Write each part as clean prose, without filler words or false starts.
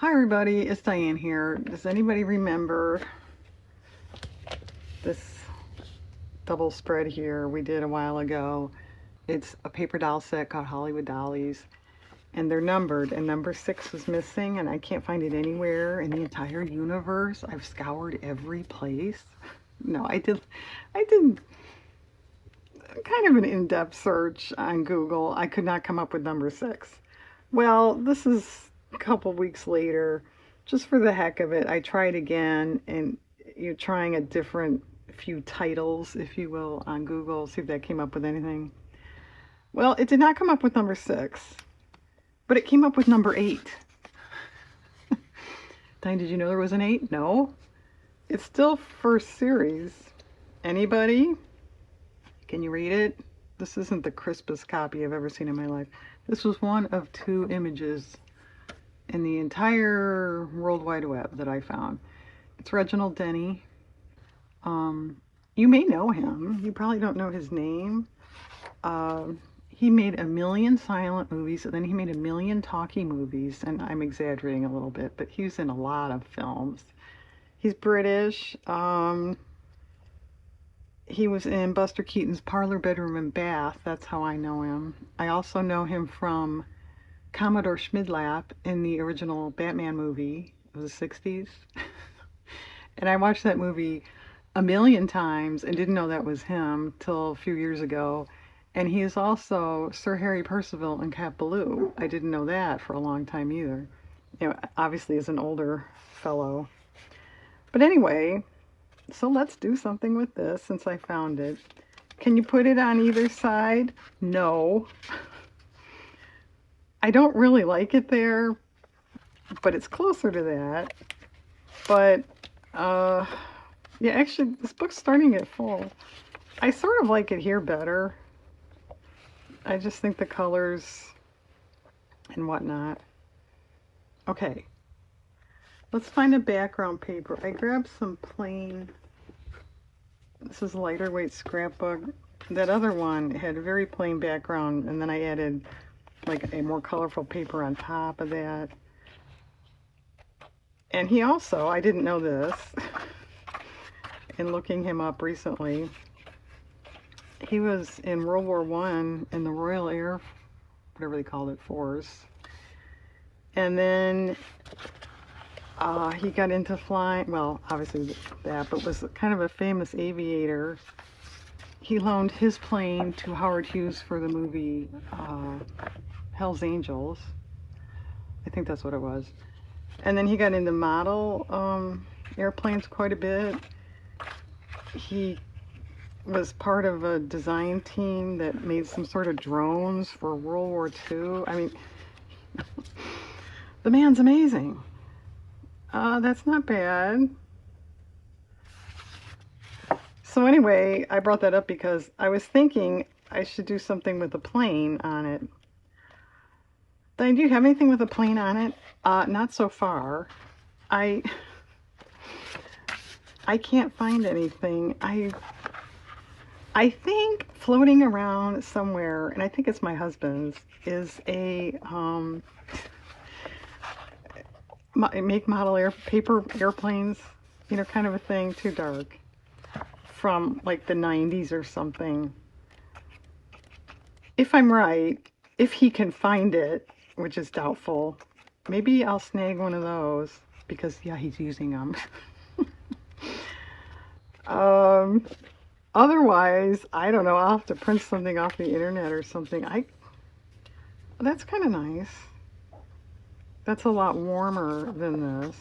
Hi everybody, it's Diane here. Does anybody remember this double spread here we did a while ago? It's a paper doll set called Hollywood Dollies, and they're numbered, and number 6 was missing, and I can't find it anywhere in the entire universe. I've scoured every place. No, I did kind of an in-depth search on Google. I could not come up with number 6. Well, this is a couple weeks later. Just for the heck of it, I tried again, and you're trying a different few titles, if you will, on Google, see if that came up with anything. Well, it did not come up with number 6, but it came up with number 8. Diane, did you know there was an 8? No. It's still first series. Anybody? Can you read it? This isn't the crispest copy I've ever seen in my life. This was one of 2 images in the entire World Wide Web that I found. It's Reginald Denny. You may know him. You probably don't know his name. He made a million silent movies, and then he made a million talkie movies, and I'm exaggerating a little bit, but he was in a lot of films. He's British. He was in Buster Keaton's Parlor, Bedroom, and Bath. That's how I know him. I also know him from Commodore Schmidlap in the original Batman movie of the 60s. And I watched that movie a million times and didn't know that was him till a few years ago. And he is also Sir Harry Percival in Cat Ballou. I didn't know that for a long time either. You know, obviously as an older fellow. But anyway, so let's do something with this since I found it. Can you put it on either side? No. I don't really like it there, but it's closer to that. But, yeah, actually, this book's starting to get full. I sort of like it here better. I just think the colors and whatnot. Okay, let's find a background paper. I grabbed some plain, this is lighter weight scrapbook. That other one had a very plain background, and then I added like a more colorful paper on top of that. And he also, I didn't know this, in looking him up recently, he was in World War I in the Royal Air, whatever they called it, Force. And then he got into flying, well, obviously that, but was kind of a famous aviator. He loaned his plane to Howard Hughes for the movie Hell's Angels. I think that's what it was. And then he got into model airplanes quite a bit. He was part of a design team that made some sort of drones for World War II. I mean, the man's amazing. That's not bad. So anyway, I brought that up because I was thinking I should do something with a plane on it. Diane, do you have anything with a plane on it? Not so far. I can't find anything. I think floating around somewhere, and I think it's my husband's, is a make model paper airplanes, you know, kind of a thing, too dark, from like the 90s or something. If I'm right, if he can find it, which is doubtful, maybe I'll snag one of those because, yeah, he's using them. Otherwise, I don't know, I'll have to print something off the internet or something. That's kind of nice. That's a lot warmer than this.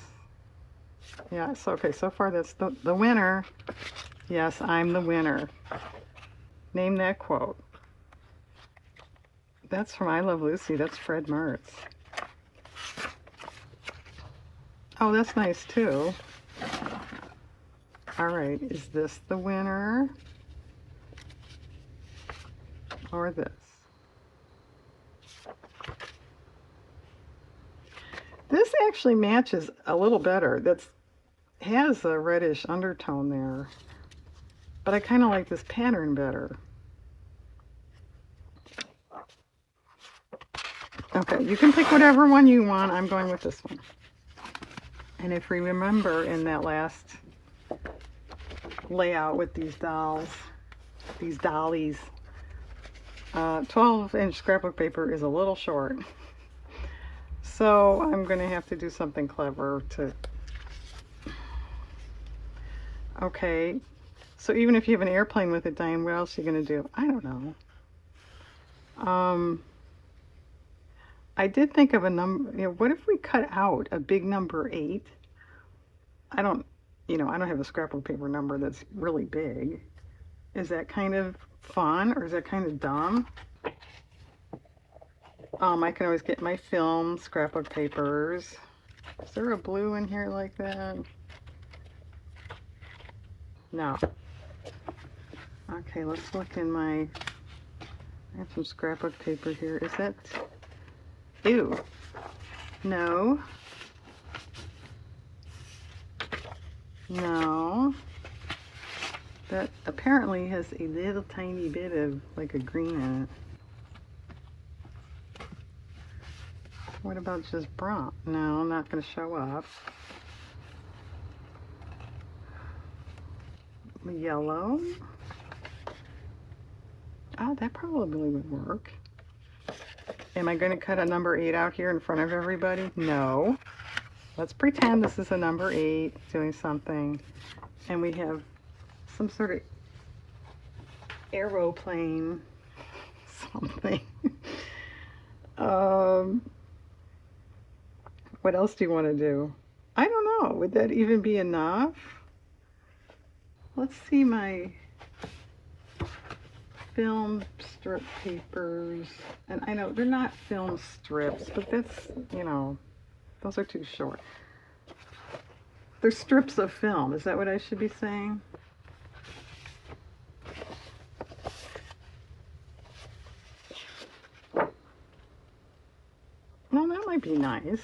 Yeah, so okay, so far that's the winner. Yes, I'm the winner. Name that quote. That's from I Love Lucy. That's Fred Mertz. Oh, that's nice too. All right, is this the winner? Or this? This actually matches a little better. That's has a reddish undertone there. But I kind of like this pattern better. Okay, you can pick whatever one you want. I'm going with this one. And if we remember in that last layout with these dolls, these dollies, 12-inch scrapbook paper is a little short. So I'm going to have to do something clever to... Okay, so even if you have an airplane with it, Diane, what else are you going to do? I don't know. I did think of a number, what if we cut out a big number 8? I don't, I don't have a scrapbook paper number that's really big. Is that kind of fun or is that kind of dumb? I can always get my film scrapbook papers. Is there a blue in here like that? No. Okay, let's look in my... I have some scrapbook paper here. Is that... Ew. No. No. That apparently has a little tiny bit of like a green in it. What about just brown? No, not going to show up. Yellow. Oh, that probably would work. Am I going to cut a number 8 out here in front of everybody? No. Let's pretend this is a number 8 doing something. And we have some sort of aeroplane something. What else do you want to do? I don't know. Would that even be enough? Let's see my film strip papers. And I know they're not film strips, but that's, those are too short. They're strips of film. Is that what I should be saying? No, that might be nice.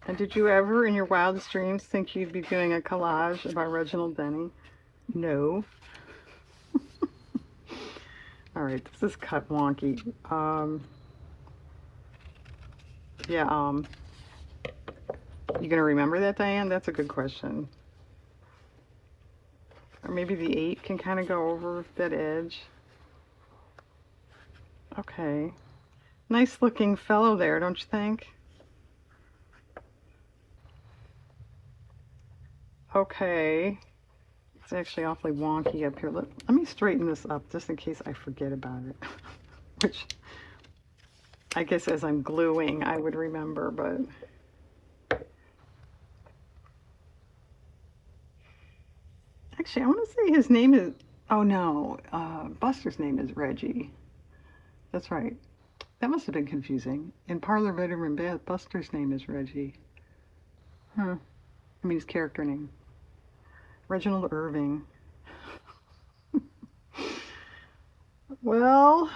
And did you ever, in your wildest dreams, think you'd be doing a collage about Reginald Denny? No. All right, this is cut wonky. You gonna remember that, Diane? That's a good question. Or maybe the 8 can kind of go over that edge. Okay. Nice looking fellow there, don't you think? Okay. It's actually awfully wonky up here. Let me straighten this up just in case I forget about it. Which I guess as I'm gluing I would remember, but... Actually, I want to say his name is... Oh no, Buster's name is Reggie. That's right. That must have been confusing. In Parlor Vitamin Bath, Buster's name is Reggie. I mean his character name. Reginald Irving. Well...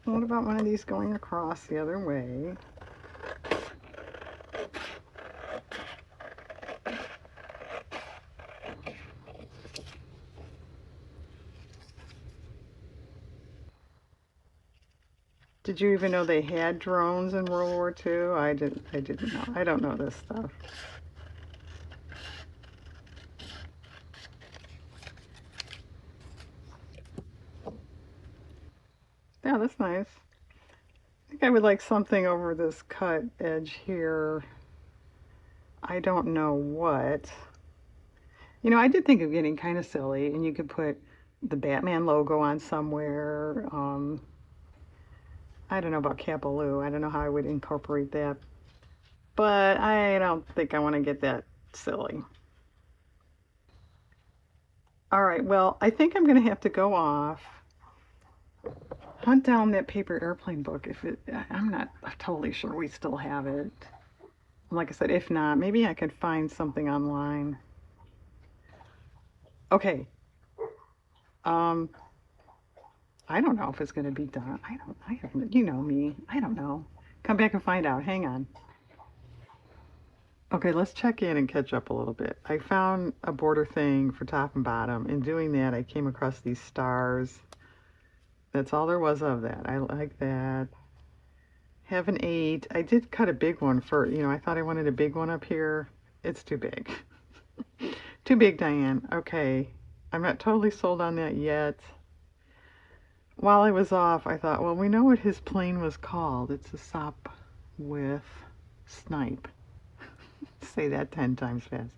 What about one of these going across the other way? Did you even know they had drones in World War II? I didn't know. I don't know this stuff. Yeah, that's nice. I think I would like something over this cut edge here. I don't know what. I did think of getting kind of silly, and you could put the Batman logo on somewhere. I don't know about Capaloo. I don't know how I would incorporate that. But I don't think I want to get that silly. All right, well, I think I'm going to have to go off. Hunt down that paper airplane book. I'm not totally sure we still have it. Like I said, if not, maybe I could find something online. Okay. I don't know if it's going to be done. I don't, you know me. I don't know. Come back and find out. Hang on. Okay, let's check in and catch up a little bit. I found a border thing for top and bottom. In doing that, I came across these stars. That's all there was of that. I like that. Have an 8. I did cut a big one for, I thought I wanted a big one up here. It's too big. Too big, Diane. Okay. I'm not totally sold on that yet. While I was off, I thought, well, we know what his plane was called. It's a Sop with Snipe. Say that 10 times fast.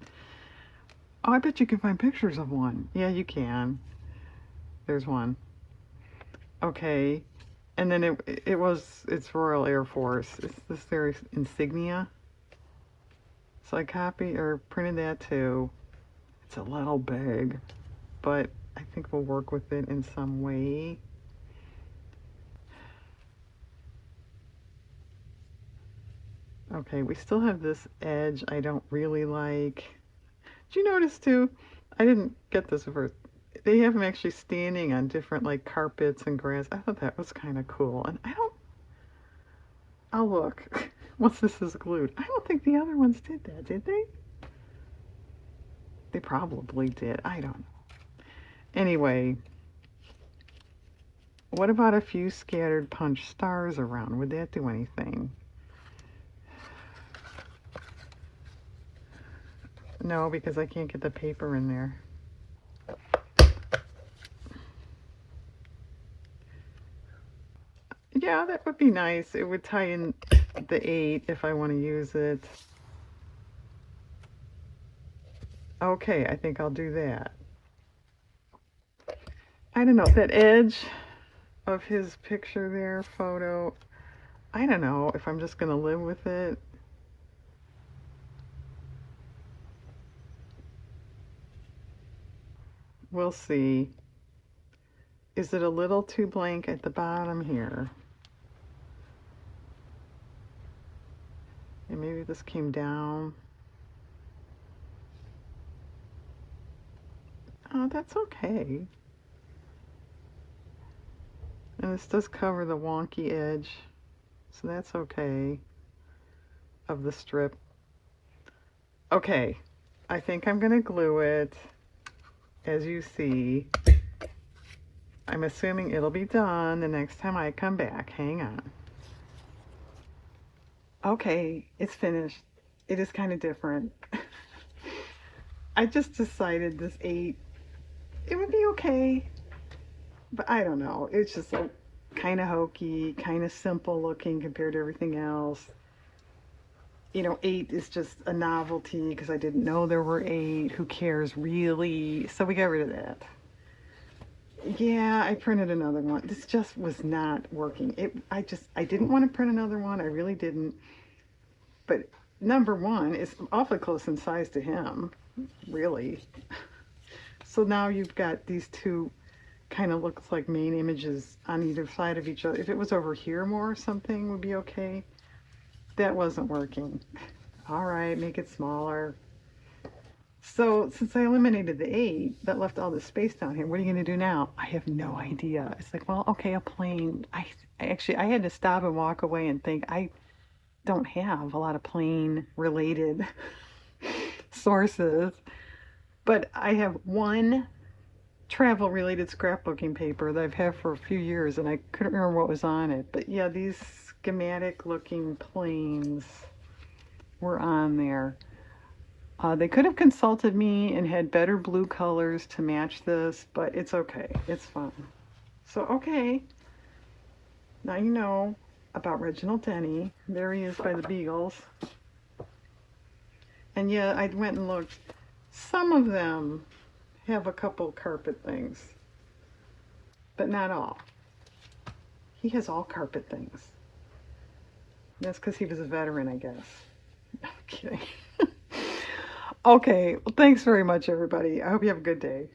Oh, I bet you can find pictures of one. Yeah, you can. There's one. Okay. And then it's Royal Air Force. It's this their insignia. So I copied or printed that too. It's a little big, but I think we'll work with it in some way. Okay, we still have this edge I don't really like. Did you notice too? I didn't get this at first. They have them actually standing on different like carpets and grass. I thought that was kind of cool. And I'll look once this is glued. I don't think the other ones did that, did they? They probably did. I don't know. Anyway, what about a few scattered punch stars around? Would that do anything? No, because I can't get the paper in there. Yeah, that would be nice. It would tie in the 8 if I want to use it. Okay, I think I'll do that. I don't know, that edge of his picture there, photo, I don't know if I'm just going to live with it. We'll see. Is it a little too blank at the bottom here? And maybe this came down. Oh, that's okay. And this does cover the wonky edge, so that's okay, of the strip. Okay, I think I'm gonna glue it. As you see, I'm assuming it'll be done the next time I come back. Hang on. Okay, it's finished. It is kind of different. I just decided this 8, it would be okay, but I don't know. It's just like kind of hokey, kind of simple looking compared to everything else. 8 is just a novelty because I didn't know there were 8. Who cares, really? So we got rid of that. Yeah, I printed another one. This just was not working. I didn't want to print another one. I really didn't. But number one is awfully close in size to him, really. So now you've got these two kind of looks like main images on either side of each other. If it was over here more or something would be okay. That wasn't working. All right, make it smaller. So since I eliminated the 8, that left all the space down here. What are you going to do now? I have no idea. It's like, well, okay, a plane. I had to stop and walk away and think, I don't have a lot of plane related sources, but I have one travel related scrapbooking paper that I've had for a few years and I couldn't remember what was on it. But yeah, these schematic looking planes were on there. They could have consulted me and had better blue colors to match this, but it's okay. It's fine. So, okay. Now you know about Reginald Denny. There he is by the Beagles. And yeah, I went and looked. Some of them have a couple carpet things, but not all. He has all carpet things. That's because he was a veteran, I guess. I'm kidding. Okay, well, thanks very much, everybody. I hope you have a good day.